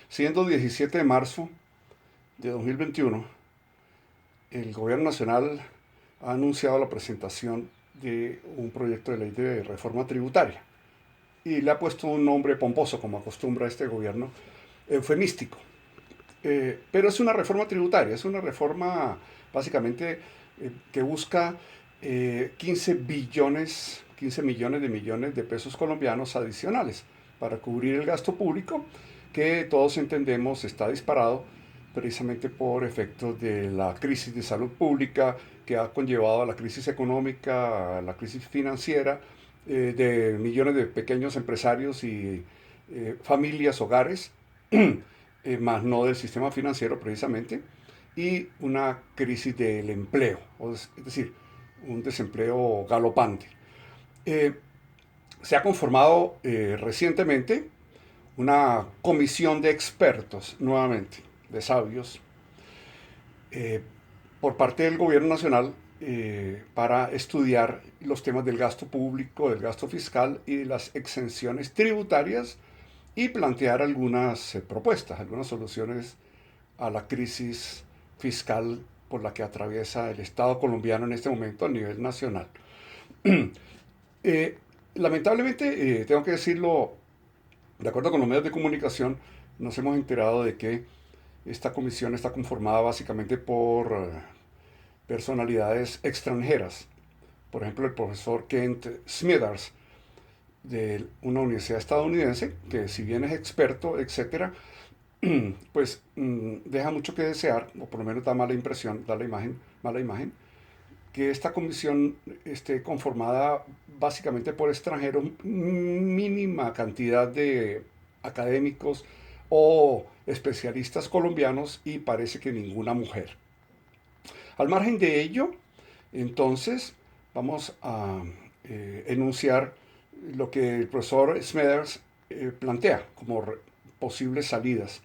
Siendo 17 de marzo de 2021, el Gobierno Nacional ha anunciado la presentación de un proyecto de ley de reforma tributaria y le ha puesto un nombre pomposo, como acostumbra este gobierno, eufemístico. Pero es una reforma tributaria, es una reforma básicamente que busca 15 billones, 15 millones de pesos colombianos adicionales para cubrir el gasto público que todos entendemos está disparado precisamente por efectos de la crisis de salud pública que ha conllevado a la crisis económica, a la crisis financiera de millones de pequeños empresarios y familias, hogares, más no del sistema financiero precisamente, y una crisis del empleo, es decir, un desempleo galopante. Eh, Se ha conformado recientemente una comisión de expertos, nuevamente, de sabios, eh, por parte del gobierno nacional para estudiar los temas del gasto público, del gasto fiscal y de las exenciones tributarias y plantear algunas propuestas, algunas soluciones a la crisis fiscal por la que atraviesa el Estado colombiano en este momento a nivel nacional. Eh, Lamentablemente, tengo que decirlo, de acuerdo con los medios de comunicación, nos hemos enterado de que esta comisión está conformada básicamente por personalidades extranjeras. Por ejemplo, el profesor Kent Smithers, de una universidad estadounidense, que si bien es experto, etcétera, pues deja mucho que desear, o por lo menos da mala impresión, da la imagen, mala imagen, que esta comisión esté conformada básicamente por extranjeros, mínima cantidad de académicos o especialistas colombianos y parece que ninguna mujer. Al margen de ello, entonces vamos a enunciar lo que el profesor Smethers plantea como posibles salidas,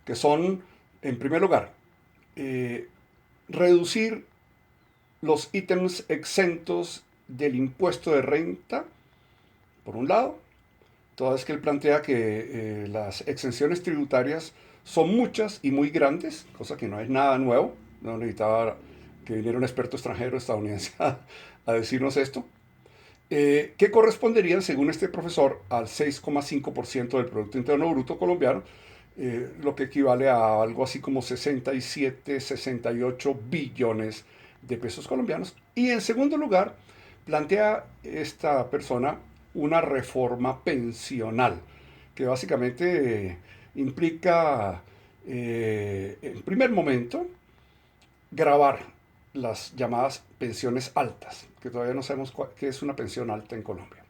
que son, en primer lugar, eh, reducir los ítems exentos del impuesto de renta, por un lado, toda vez que él plantea que las exenciones tributarias son muchas y muy grandes, cosa que no es nada nuevo, no necesitaba que viniera un experto extranjero estadounidense a decirnos esto, que corresponderían, según este profesor, al 6,5% del Producto Interno Bruto colombiano, lo que equivale a algo así como 67, 68 billones de pesos colombianos. Y en segundo lugar, plantea esta persona una reforma pensional, que básicamente implica, en primer momento, grabar las llamadas pensiones altas, que todavía no sabemos qué es una pensión alta en Colombia.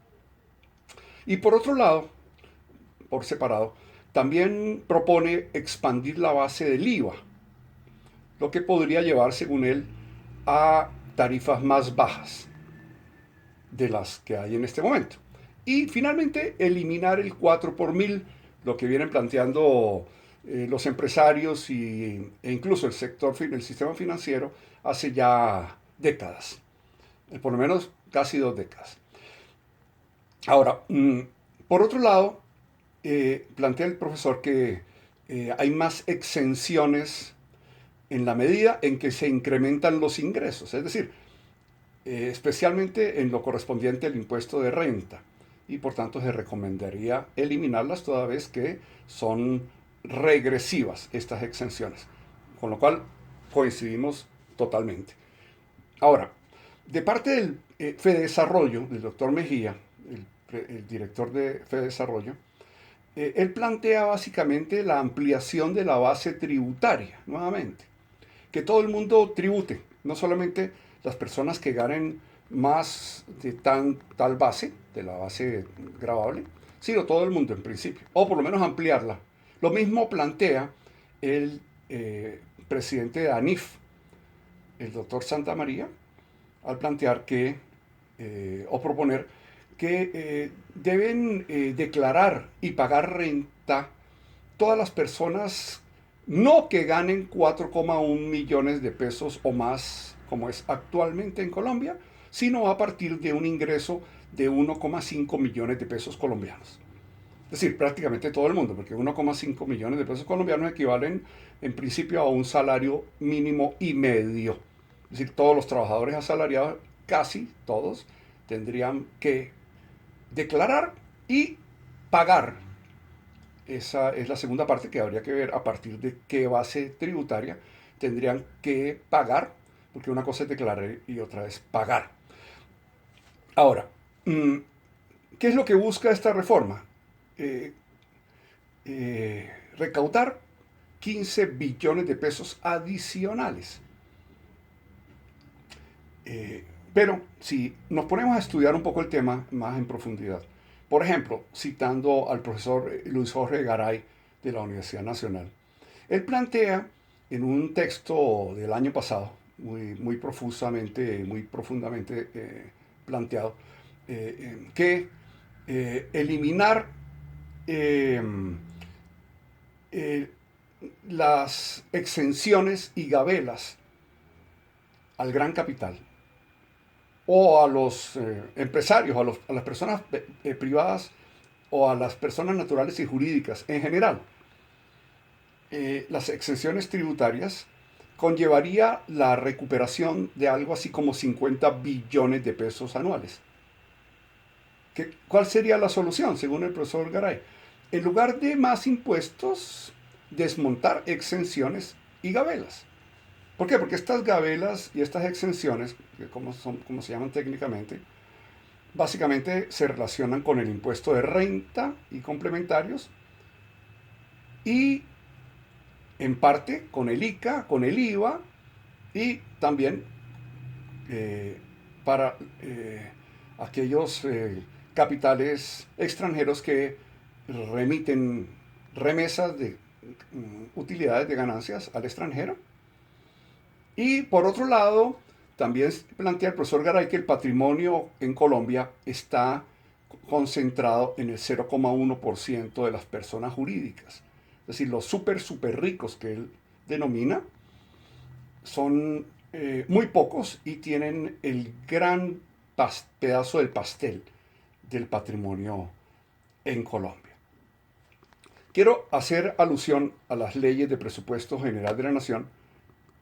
Y por otro lado, por separado, también propone expandir la base del IVA, lo que podría llevar, según él, a tarifas más bajas de las que hay en este momento. Y finalmente, eliminar el 4 por mil, lo que vienen planteando los empresarios e incluso el sector, el sistema financiero, hace ya décadas, por lo menos casi 2 décadas. Ahora, por otro lado, plantea el profesor que hay más exenciones en la medida en que se incrementan los ingresos, es decir, especialmente en lo correspondiente al impuesto de renta, y por tanto se recomendaría eliminarlas toda vez que son regresivas estas exenciones, con lo cual coincidimos totalmente. Ahora, de parte del FEDESarrollo, del doctor Mejía, el director de FEDESarrollo, él plantea básicamente la ampliación de la base tributaria, nuevamente, que todo el mundo tribute, no solamente las personas que ganen más de tal base, de la base gravable, sino todo el mundo en principio, o por lo menos ampliarla. Lo mismo plantea el presidente de ANIF, el doctor Santa María, al plantear que, o proponer que deben declarar y pagar renta todas las personas no que ganen 4,1 millones de pesos o más, como es actualmente en Colombia, sino a partir de un ingreso de 1,5 millones de pesos colombianos. Es decir, prácticamente todo el mundo, porque 1,5 millones de pesos colombianos equivalen en principio a un salario mínimo y medio. Es decir, todos los trabajadores asalariados, casi todos, tendrían que declarar y pagar. Esa es la segunda parte que habría que ver a partir de qué base tributaria tendrían que pagar, porque una cosa es declarar y otra es pagar. Ahora, ¿qué es lo que busca esta reforma? Eh, Recaudar 15 billones de pesos adicionales. Pero si nos ponemos a estudiar un poco el tema más en profundidad, por ejemplo, citando al profesor Luis Jorge Garay de la Universidad Nacional, él plantea en un texto del año pasado, muy profusamente, muy profundamente planteado, que eliminar eh, eh, las exenciones y gabelas al gran capital o a los empresarios, a las personas privadas o a las personas naturales y jurídicas en general, las exenciones tributarias conllevaría la recuperación de algo así como 50 billones de pesos anuales. ¿Cuál sería la solución, según el profesor Garay? En lugar de más impuestos, desmontar exenciones y gabelas. ¿Por qué? Porque estas gabelas y estas exenciones, como se llaman técnicamente, básicamente se relacionan con el impuesto de renta y complementarios y en parte con el ICA, con el IVA y también para aquellos capitales extranjeros que remiten remesas de utilidades de ganancias al extranjero. Y por otro lado, también plantea el profesor Garay que el patrimonio en Colombia está concentrado en el 0,1% de las personas jurídicas. Es decir, los súper ricos que él denomina son muy pocos y tienen el gran pedazo del pastel del patrimonio en Colombia. Quiero hacer alusión a las leyes de presupuesto general de la Nación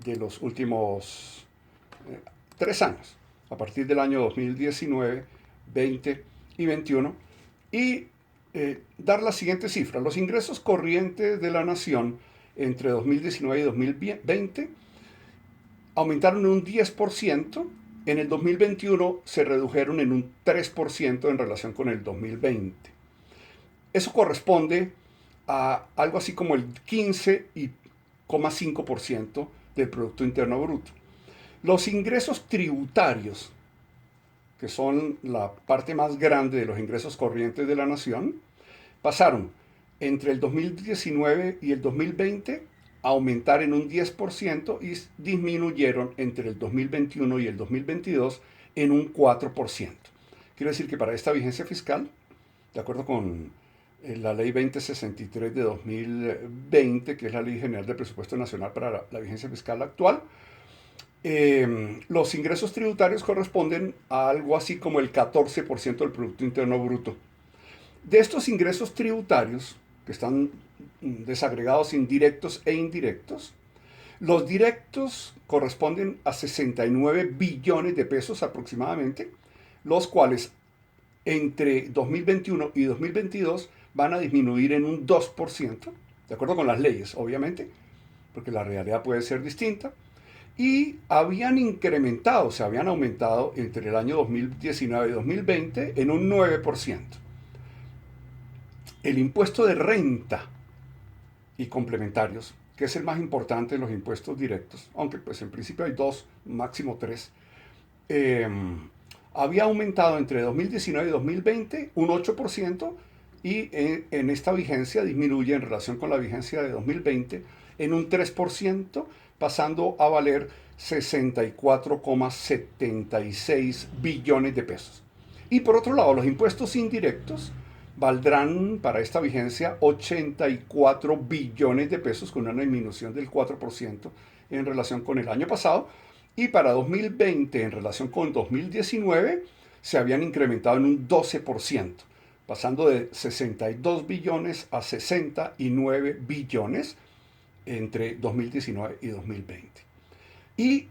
de los últimos 3 años, a partir del año 2019, 20 y 21, y dar la siguiente cifra. Los ingresos corrientes de la Nación entre 2019 y 2020 aumentaron en un 10%, en el 2021 se redujeron en un 3% en relación con el 2020. Eso corresponde a algo así como el 15,5% del Producto Interno Bruto. Los ingresos tributarios, que son la parte más grande de los ingresos corrientes de la nación, pasaron entre el 2019 y el 2020 a aumentar en un 10% y disminuyeron entre el 2021 y el 2022 en un 4%. Quiere decir que para esta vigencia fiscal, de acuerdo con la ley 2063 de 2020, que es la Ley General de Presupuesto Nacional para la vigencia fiscal actual, los ingresos tributarios corresponden a algo así como el 14% del Producto Interno Bruto. De estos ingresos tributarios, que están desagregados en directos e indirectos, los directos corresponden a 69 billones de pesos aproximadamente, los cuales entre 2021 y 2022 van a disminuir en un 2%, de acuerdo con las leyes, obviamente, porque la realidad puede ser distinta, y habían incrementado, se habían aumentado entre el año 2019 y 2020 en un 9%. El impuesto de renta y complementarios, que es el más importante de los impuestos directos, aunque pues en principio hay dos, máximo tres, había aumentado entre 2019 y 2020 un 8% y en esta vigencia disminuye en relación con la vigencia de 2020 en un 3%, pasando a valer 64,76 billones de pesos. Y por otro lado, los impuestos indirectos valdrán para esta vigencia 84 billones de pesos, con una disminución del 4% en relación con el año pasado. Y para 2020, en relación con 2019, se habían incrementado en un 12%, pasando de 62 billones a 69 billones entre 2019 y 2020. Y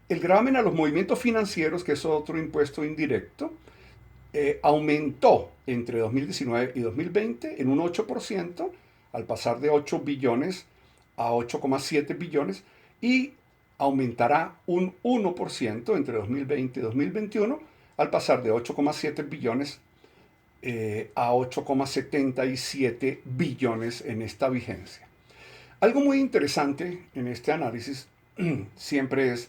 el gravamen a los movimientos financieros, que es otro impuesto indirecto, aumentó entre 2019 y 2020 en un 8%, al pasar de 8 billones a 8,7 billones, y aumentará un 1% entre 2020 y 2021, al pasar de 8,7 billones a 8,77 billones en esta vigencia. Algo muy interesante en este análisis siempre es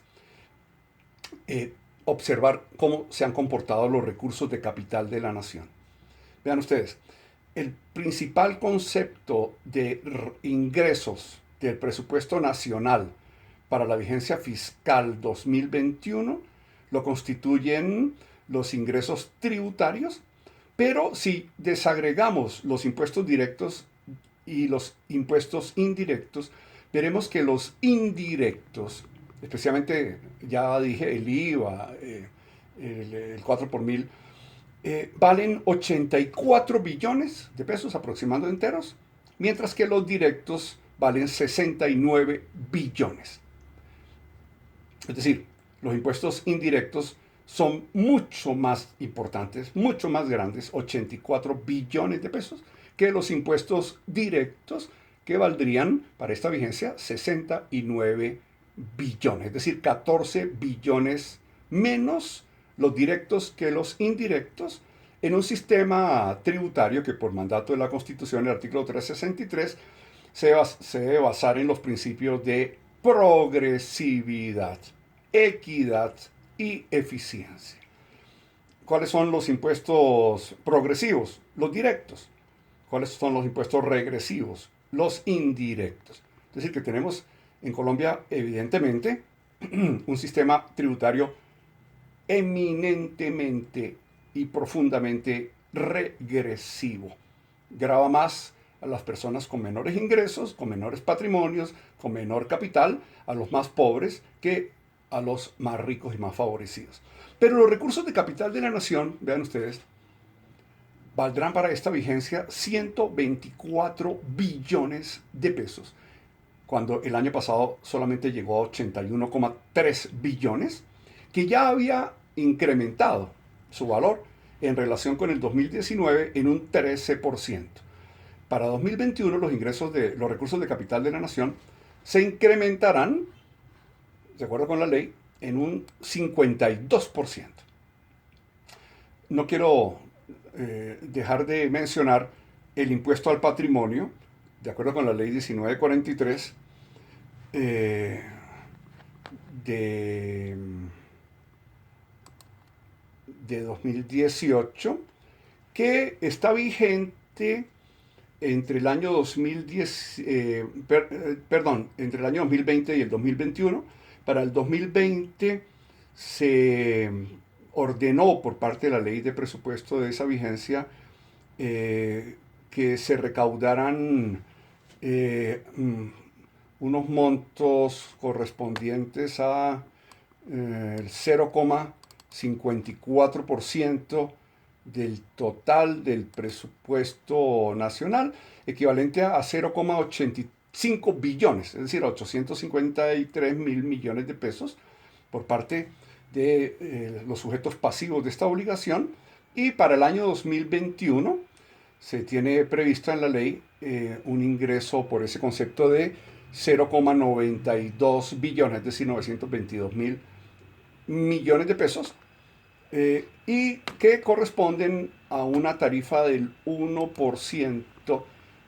observar cómo se han comportado los recursos de capital de la nación. Vean ustedes, el principal concepto de ingresos del presupuesto nacional para la vigencia fiscal 2021 lo constituyen los ingresos tributarios, pero si desagregamos los impuestos directos y los impuestos indirectos, veremos que los indirectos, especialmente, ya dije, el IVA, el 4 por mil, valen 84 billones de pesos aproximando enteros, mientras que los directos valen 69 billones. Es decir, los impuestos indirectos son mucho más importantes, mucho más grandes, 84 billones de pesos, que los impuestos directos, que valdrían para esta vigencia 69 billones, es decir, 14 billones menos los directos que los indirectos, en un sistema tributario que por mandato de la Constitución, el artículo 363, se debe basar en los principios de progresividad, equidad y eficiencia. ¿Cuáles son los impuestos progresivos? Los directos. ¿Cuáles son los impuestos regresivos? Los indirectos. Es decir, que tenemos en Colombia, evidentemente, un sistema tributario eminentemente y profundamente regresivo. Grava más a las personas con menores ingresos, con menores patrimonios, con menor capital, a los más pobres, que a los más ricos y más favorecidos. Pero los recursos de capital de la nación, vean ustedes, valdrán para esta vigencia 124 billones de pesos, cuando el año pasado solamente llegó a 81,3 billones, que ya había incrementado su valor en relación con el 2019 en un 13%. Para 2021 los recursos de capital de la nación se incrementarán, de acuerdo con la ley, en un 52%. No quiero dejar de mencionar el impuesto al patrimonio, de acuerdo con la ley 1943 de 2018, que está vigente entre el año 2010, entre el año 2020 y el 2021. Para el 2020 se ordenó por parte de la ley de presupuesto de esa vigencia que se recaudaran unos montos correspondientes a el 0,54% del total del presupuesto nacional, equivalente a 0,85 billones, es decir, a 853 mil millones de pesos por parte de los sujetos pasivos de esta obligación. Y para el año 2021 se tiene previsto en la ley un ingreso por ese concepto de 0,92 billones, es decir, 922 mil millones de pesos, y que corresponden a una tarifa del 1%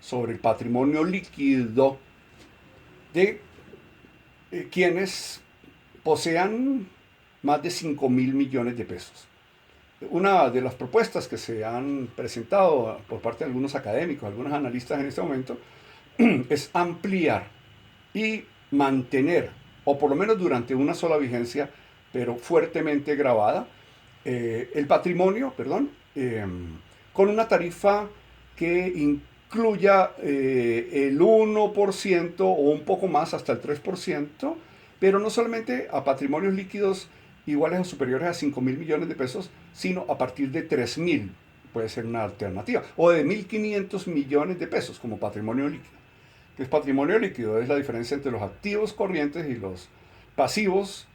sobre el patrimonio líquido de quienes posean más de 5 mil millones de pesos. Una de las propuestas que se han presentado por parte de algunos académicos, algunos analistas en este momento, es ampliar y mantener, o por lo menos durante una sola vigencia, pero fuertemente grabada, el patrimonio, con una tarifa que incluya el 1% o un poco más, hasta el 3%, pero no solamente a patrimonios líquidos iguales o superiores a 5 mil millones de pesos, sino a partir de 3 mil puede ser una alternativa. O de 1.500 millones de pesos como patrimonio líquido. ¿Qué es patrimonio líquido? Es la diferencia entre los activos corrientes y los pasivos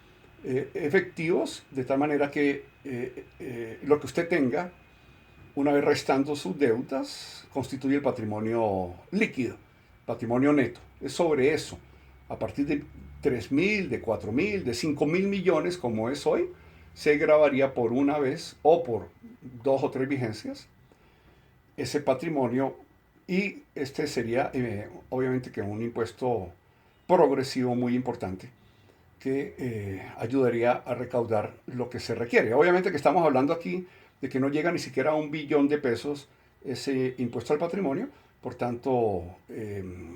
efectivos, de tal manera que lo que usted tenga, una vez restando sus deudas, constituye el patrimonio líquido, patrimonio neto. Es sobre eso. A partir de 3.000, de 4.000, de 5.000 millones, como es hoy, se grabaría por una vez o por 2 o 3 vigencias ese patrimonio, y este sería obviamente que un impuesto progresivo muy importante que ayudaría a recaudar lo que se requiere. Obviamente que estamos hablando aquí de que no llega ni siquiera a 1 billón de pesos ese impuesto al patrimonio, por tanto,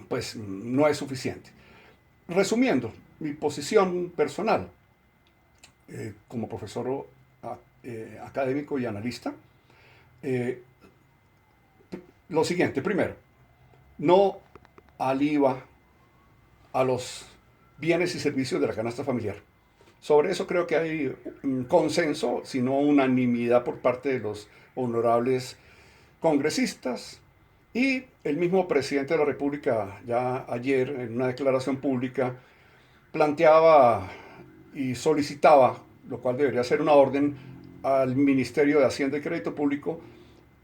pues no es suficiente. Resumiendo, mi posición personal como profesor académico y analista, eh, lo siguiente: primero, no al IVA a los bienes y servicios de la canasta familiar. Sobre eso creo que hay un consenso, si no unanimidad, por parte de los honorables congresistas, y el mismo presidente de la República ya ayer en una declaración pública planteaba y solicitaba, lo cual debería ser una orden al Ministerio de Hacienda y Crédito Público,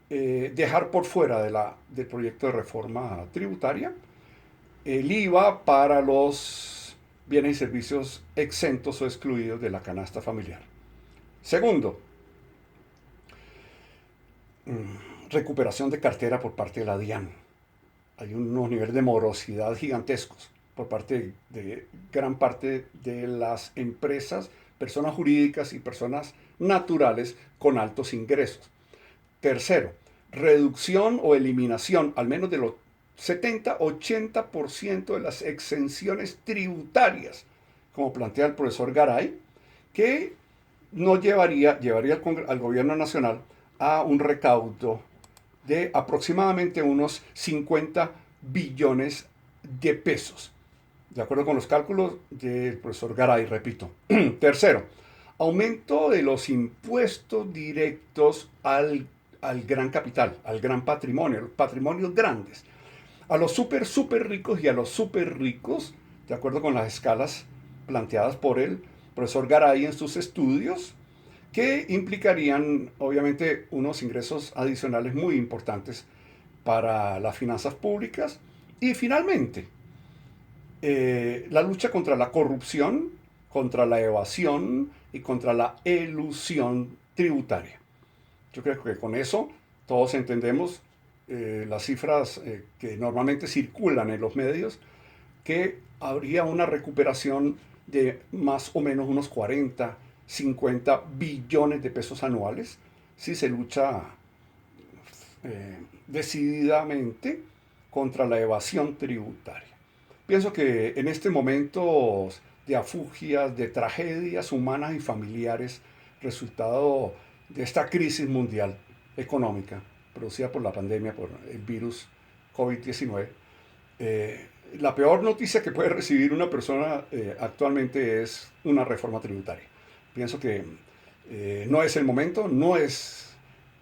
dejar por fuera del proyecto de reforma tributaria el IVA para los bienes y servicios exentos o excluidos de la canasta familiar. Segundo, recuperación de cartera por parte de la DIAN. Hay unos niveles de morosidad gigantescos por parte de gran parte de las empresas, personas jurídicas y personas naturales con altos ingresos. Tercero, reducción o eliminación al menos de los 70-80% de las exenciones tributarias, como plantea el profesor Garay, que no llevaría al gobierno nacional a un recaudo de aproximadamente unos 50 billones de pesos, de acuerdo con los cálculos del profesor Garay, repito. Tercero, aumento de los impuestos directos al gran capital, al gran patrimonio, a los patrimonios grandes, a los súper ricos y a los súper ricos, de acuerdo con las escalas planteadas por el profesor Garay en sus estudios, que implicarían obviamente unos ingresos adicionales muy importantes para las finanzas públicas. Y finalmente, la lucha contra la corrupción, contra la evasión y contra la elusión tributaria. Yo creo que con eso todos entendemos las cifras que normalmente circulan en los medios, que habría una recuperación de más o menos unos 40-50 billones de pesos anuales si se lucha decididamente contra la evasión tributaria. Pienso que en este momento de afugias, de tragedias humanas y familiares, resultado de esta crisis mundial económica producida por la pandemia, por el virus COVID-19, la peor noticia que puede recibir una persona actualmente es una reforma tributaria. Pienso que no es el momento, no es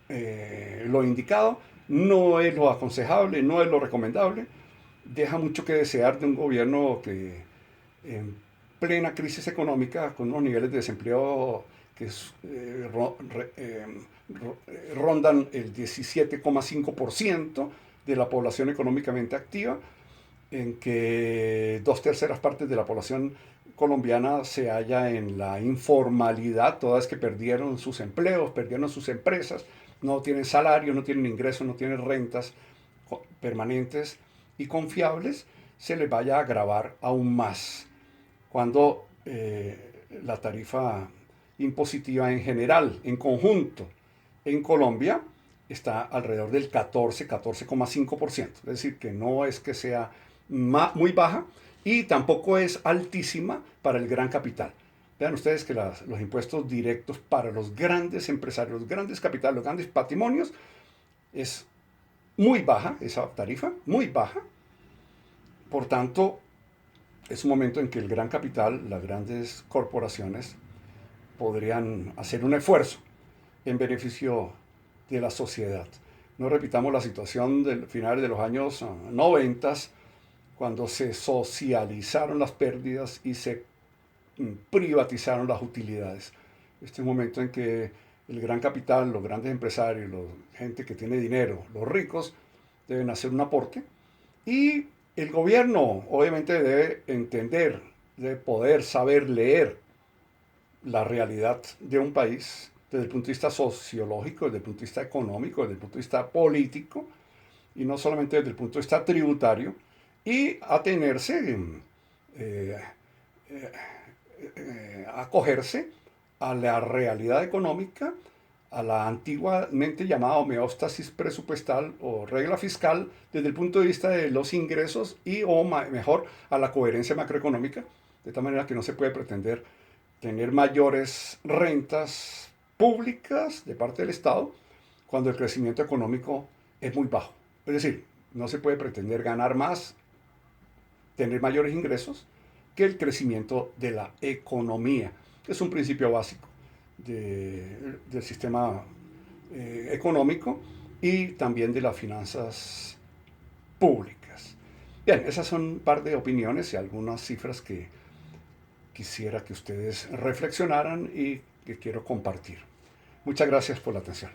lo indicado, no es lo aconsejable, no es lo recomendable. Deja mucho que desear de un gobierno que en plena crisis económica, con unos niveles de desempleo que rondan el 17,5% de la población económicamente activa, en que 2/3 de la población colombiana se halla en la informalidad, todas que perdieron sus empleos, perdieron sus empresas, no tienen salario, no tienen ingresos, no tienen rentas permanentes y confiables, se les vaya a agravar aún más cuando la tarifa impositiva en general, en conjunto, en Colombia, está alrededor del 14,5%. Es decir, que no es que sea muy baja y tampoco es altísima para el gran capital. Vean ustedes que los impuestos directos para los grandes empresarios, los grandes capitales, los grandes patrimonios, es muy baja esa tarifa, muy baja. Por tanto, es un momento en que el gran capital, las grandes corporaciones, podrían hacer un esfuerzo en beneficio de la sociedad. No repitamos la situación del final de los años 90, cuando se socializaron las pérdidas y se privatizaron las utilidades. Este es un momento en que el gran capital, los grandes empresarios, la gente que tiene dinero, los ricos, deben hacer un aporte y el gobierno obviamente debe entender, debe poder saber leer la realidad de un país desde el punto de vista sociológico, desde el punto de vista económico, desde el punto de vista político y no solamente desde el punto de vista tributario y atenerse, eh, acogerse a la realidad económica, a la antiguamente llamada homeostasis presupuestal o regla fiscal desde el punto de vista de los ingresos y o mejor a la coherencia macroeconómica, de tal manera que no se puede pretender tener mayores rentas públicas de parte del Estado cuando el crecimiento económico es muy bajo. Es decir, no se puede pretender ganar más, tener mayores ingresos que el crecimiento de la economía. Es un principio básico del sistema económico y también de las finanzas públicas. Bien, esas son un par de opiniones y algunas cifras que quisiera que ustedes reflexionaran y que quiero compartir. Muchas gracias por la atención.